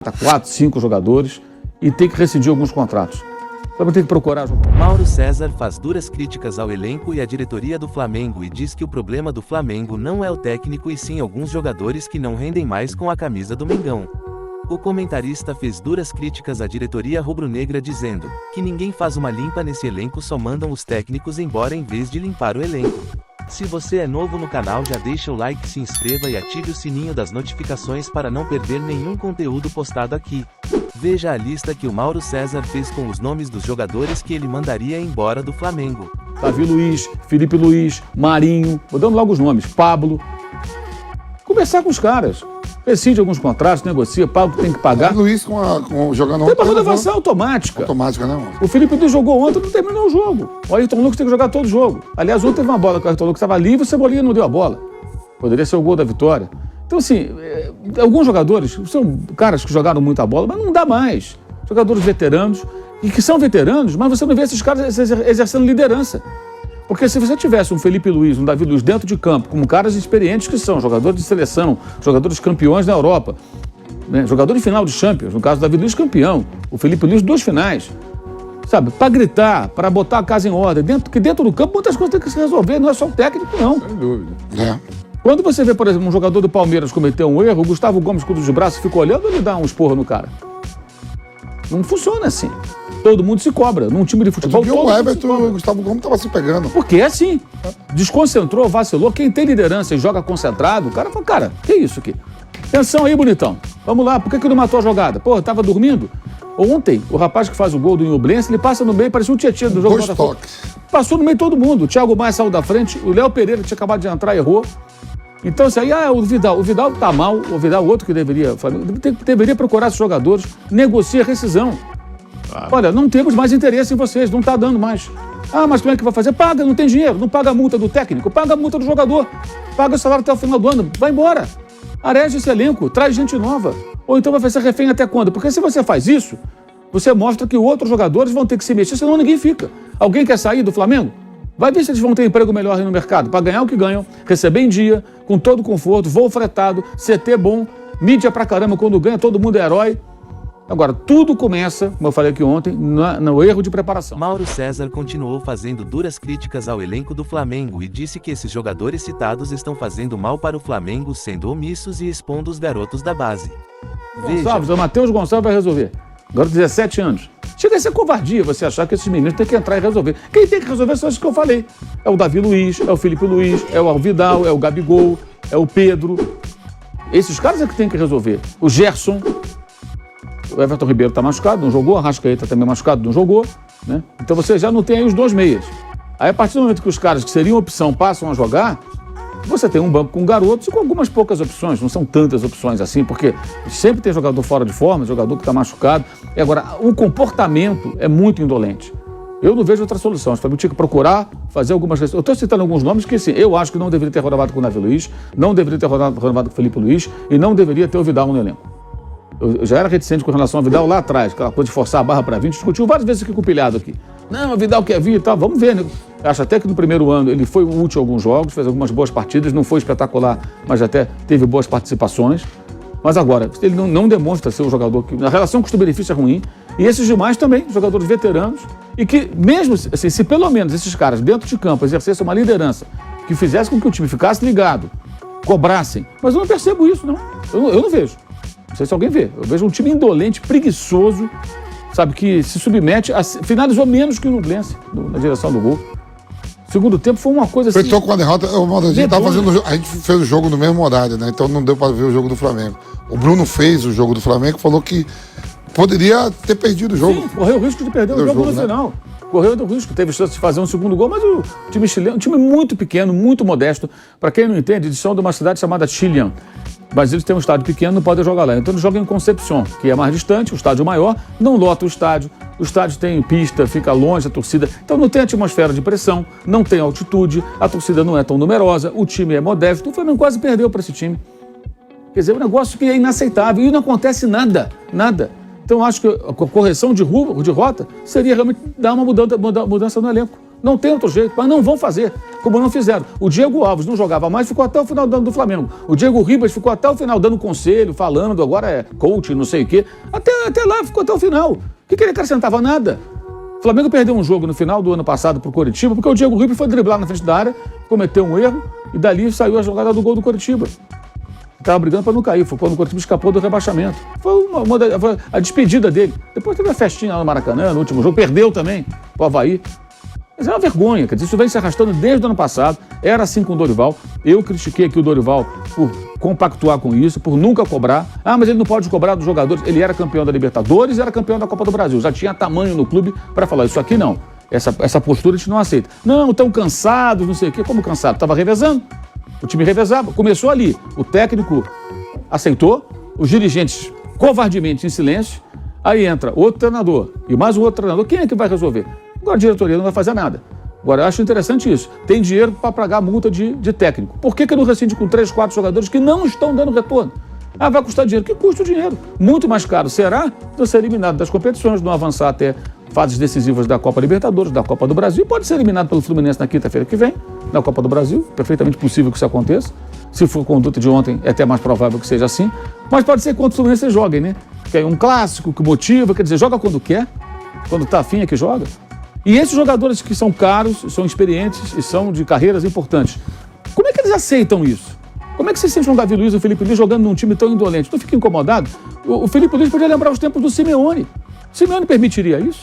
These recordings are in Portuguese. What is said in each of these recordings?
4, 5 jogadores e tem que rescindir alguns contratos. Então tem que procurar. Mauro César faz duras críticas ao elenco e à diretoria do Flamengo e diz que o problema do Flamengo não é o técnico e sim alguns jogadores que não rendem mais com a camisa do Mengão. O comentarista fez duras críticas à diretoria rubro-negra dizendo que ninguém faz uma limpa nesse elenco, só mandam os técnicos embora em vez de limpar o elenco. Se você é novo no canal, já deixa o like, se inscreva e ative o sininho das notificações para não perder nenhum conteúdo postado aqui. Veja a lista que o Mauro César fez com os nomes dos jogadores que ele mandaria embora do Flamengo. Davi Luiz, Felipe Luiz, Marinho, vou dando logo os nomes, Pablo. Conversar com os caras. Rescinde alguns contratos, negocia, paga o que tem que pagar. Luiz jogando ontem. Tem uma renovação automática. Automática, né, mano? O Felipe Luiz jogou ontem e não terminou o jogo. O Ayrton Lucas tem que jogar todo o jogo. Aliás, ontem teve uma bola que o Ayrton Lucas estava livre e o Cebolinha não deu a bola. Poderia ser o gol da vitória. Então, assim, alguns jogadores são caras que jogaram muita bola, mas não dá mais. Jogadores veteranos, e que são veteranos, mas você não vê esses caras exercendo liderança. Porque se você tivesse um Felipe Luiz, um Davi Luiz dentro de campo, como caras experientes que são, jogadores de seleção, jogadores campeões na Europa, né? Jogador de final de Champions, no caso do Davi Luiz campeão, o Felipe Luiz 2 finais, sabe? Para gritar, para botar a casa em ordem, que dentro do campo muitas coisas tem que se resolver, não é só o técnico, não. Sem dúvida. É. Quando você vê, por exemplo, um jogador do Palmeiras cometer um erro, o Gustavo Gomes cruza os braços e fica olhando, ele dá um esporro no cara. Não funciona assim. Todo mundo se cobra. Num time de futebol, todo o Everton e o Gustavo Gomes estavam se pegando. Porque é assim. Desconcentrou, vacilou. Quem tem liderança e joga concentrado, o cara fala, cara, que isso aqui? Atenção aí, bonitão. Vamos lá, por que não matou a jogada? Pô, tava dormindo? Ontem, o rapaz que faz o gol do Inhoblense, ele passa no meio, parecia um tietê do jogo. 2 toques. Passou no meio de todo mundo. O Thiago Maia saiu da frente, o Léo Pereira tinha acabado de entrar e errou. Então, isso aí, o Vidal tá mal, o Vidal, outro que deveria procurar esses jogadores, negocia a rescisão. Claro. Olha, não temos mais interesse em vocês, não está dando mais. Ah, mas como é que vai fazer? Paga, não tem dinheiro, não paga a multa do técnico, paga a multa do jogador, paga o salário até o final do ano, vai embora. Areja esse elenco, traz gente nova. Ou então vai ser refém até quando? Porque se você faz isso, você mostra que outros jogadores vão ter que se mexer, senão ninguém fica. Alguém quer sair do Flamengo? Vai ver se eles vão ter emprego melhor aí no mercado, para ganhar o que ganham, receber em dia, com todo conforto, voo fretado, CT bom, mídia pra caramba, quando ganha todo mundo é herói. Agora, tudo começa, como eu falei aqui ontem, no erro de preparação. Mauro César continuou fazendo duras críticas ao elenco do Flamengo e disse que esses jogadores citados estão fazendo mal para o Flamengo, sendo omissos e expondo os garotos da base. Gonçalves, o Matheus Gonçalves vai resolver. Agora 17 anos. Chega a ser covardia você achar que esses meninos têm que entrar e resolver. Quem tem que resolver são esses que eu falei. É o Davi Luiz, é o Felipe Luiz, é o Vidal, é o Gabigol, é o Pedro. Esses caras é que tem que resolver. O Gerson. O Everton Ribeiro está machucado, não jogou. A Arrascaeta também machucado, não jogou. Né? Então você já não tem aí os 2 meias. Aí a partir do momento que os caras que seriam opção passam a jogar, você tem um banco com garotos e com algumas poucas opções. Não são tantas opções assim, porque sempre tem jogador fora de forma, jogador que está machucado. E agora, o comportamento é muito indolente. Eu não vejo outra solução. Eu tinha que procurar fazer algumas... Eu estou citando alguns nomes que, sim, eu acho que não deveria ter renovado com o Davi Luiz, não deveria ter renovado com o Felipe Luiz e não deveria ter o Vidal no elenco. Eu já era reticente com relação ao Vidal lá atrás, aquela coisa de forçar a barra para vir, discutiu várias vezes aqui com o Pilhado aqui. Não, o Vidal quer vir e tal, vamos ver, né? Acho até que no primeiro ano ele foi útil em alguns jogos, fez algumas boas partidas, não foi espetacular, mas até teve boas participações. Mas agora, ele não demonstra ser um jogador que... A relação custo-benefício é ruim, e esses demais também, jogadores veteranos, e que mesmo, assim, se pelo menos esses caras dentro de campo exercessem uma liderança que fizesse com que o time ficasse ligado, cobrassem, mas eu não percebo isso, não. Eu não vejo. Não sei se alguém vê. Eu vejo um time indolente, preguiçoso, sabe, que se submete a... Finalizou menos que o Nublense na direção do gol. Segundo tempo foi uma coisa assim... Enfrentou com a derrota, a gente fez o jogo no mesmo horário, né? Então não deu para ver o jogo do Flamengo. O Bruno fez o jogo do Flamengo e falou que poderia ter perdido o jogo. Sim, correu o risco de perder o jogo no final. Correu o risco, teve chance de fazer um segundo gol, mas o time chileno, um time muito pequeno, muito modesto. Para quem não entende, eles são de uma cidade chamada Chillán. Mas eles têm um estádio pequeno, não podem jogar lá. Então eles jogam em Concepción, que é mais distante, o estádio maior, não lota o estádio tem pista, fica longe a torcida. Então não tem atmosfera de pressão, não tem altitude, a torcida não é tão numerosa, o time é modesto. O Flamengo quase perdeu para esse time. Quer dizer, é um negócio que é inaceitável e não acontece nada. Então acho que a correção de rota seria realmente dar uma mudança no elenco. Não tem outro jeito, mas não vão fazer, como não fizeram. O Diego Alves não jogava mais, ficou até o final do ano do Flamengo. O Diego Ribas ficou até o final dando conselho, falando, agora é coach, não sei o quê. Até lá ficou até o final. O que ele acrescentava? Nada. O Flamengo perdeu um jogo no final do ano passado pro Coritiba, porque o Diego Ribas foi driblar na frente da área, cometeu um erro, e dali saiu a jogada do gol do Coritiba. Estava brigando para não cair, foi quando o Coritiba escapou do rebaixamento. Foi a despedida dele. Depois teve a festinha lá no Maracanã, no último jogo, perdeu também pro Avaí. Mas é uma vergonha, quer dizer, isso vem se arrastando desde o ano passado, era assim com o Dorival. Eu critiquei aqui o Dorival por compactuar com isso, por nunca cobrar. Ah, mas ele não pode cobrar dos jogadores. Ele era campeão da Libertadores e era campeão da Copa do Brasil. Já tinha tamanho no clube para falar, isso aqui não. Essa postura a gente não aceita. Não, estão cansados, não sei o quê. Como cansado? Estava revezando. O time revezava. Começou ali. O técnico aceitou, os dirigentes covardemente em silêncio. Aí entra outro treinador e mais um outro treinador. Quem é que vai resolver? Agora a diretoria não vai fazer nada. Agora, eu acho interessante isso. Tem dinheiro para pagar multa de técnico. Por que não rescinde com 3, 4 jogadores que não estão dando retorno? Ah, vai custar dinheiro. Que custa o dinheiro? Muito mais caro será do ser eliminado das competições, não avançar até fases decisivas da Copa Libertadores, da Copa do Brasil. Pode ser eliminado pelo Fluminense na quinta-feira que vem, na Copa do Brasil. Perfeitamente possível que isso aconteça. Se for conduta de ontem, é até mais provável que seja assim. Mas pode ser contra o Fluminense vocês joguem, né? Que é um clássico que motiva, quer dizer, joga quando quer, quando tá afim é que joga. E esses jogadores que são caros, são experientes e são de carreiras importantes, como é que eles aceitam isso? Como é que você sente um Davi Luiz e o Felipe Luiz jogando num time tão indolente? Não fica incomodado? O Felipe Luiz podia lembrar os tempos do Simeone. O Simeone permitiria isso?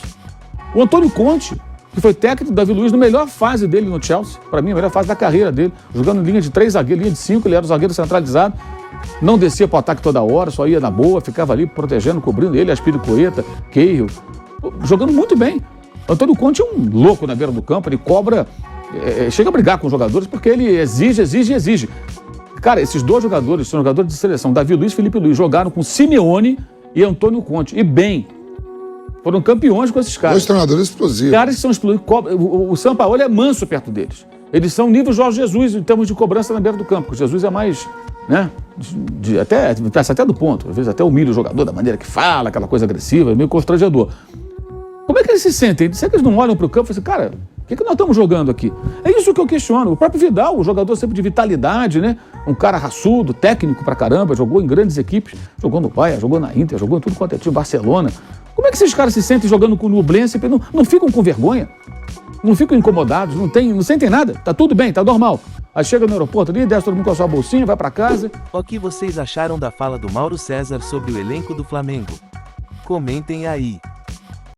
O Antônio Conte, que foi técnico do Davi Luiz na melhor fase dele no Chelsea, para mim, a melhor fase da carreira dele, jogando em linha de 3 zagueiros, linha de 5, ele era o zagueiro centralizado, não descia para o ataque toda hora, só ia na boa, ficava ali protegendo, cobrindo ele, Aspiricueta, Cahill, jogando muito bem. Antônio Conte é um louco na beira do campo, ele cobra, chega a brigar com os jogadores porque ele exige. Cara, esses dois jogadores são jogadores de seleção, Davi Luiz e Felipe Luiz, jogaram com Simeone e Antônio Conte, e bem. Foram campeões com esses caras. Dois treinadores explosivos. Caras que são explosivos. O Sampaoli é manso perto deles. Eles são nível Jorge Jesus em termos de cobrança na beira do campo. O Jesus é mais, né, passa até do ponto. Às vezes até humilha o jogador da maneira que fala, aquela coisa agressiva, meio constrangedor. Como é que eles se sentem? Será que eles não olham para o campo e falam assim, cara, o que nós estamos jogando aqui? É isso que eu questiono. O próprio Vidal, o jogador sempre de vitalidade, né? Um cara raçudo, técnico pra caramba, jogou em grandes equipes, jogou no Bahia, jogou na Inter, jogou em tudo quanto é time, Barcelona. Como é que esses caras se sentem jogando com o Nublense? Não ficam com vergonha? Não ficam incomodados? Não sentem nada? Tá tudo bem, tá normal. Aí chega no aeroporto ali, desce todo mundo com a sua bolsinha, vai pra casa. O que vocês acharam da fala do Mauro César sobre o elenco do Flamengo? Comentem aí.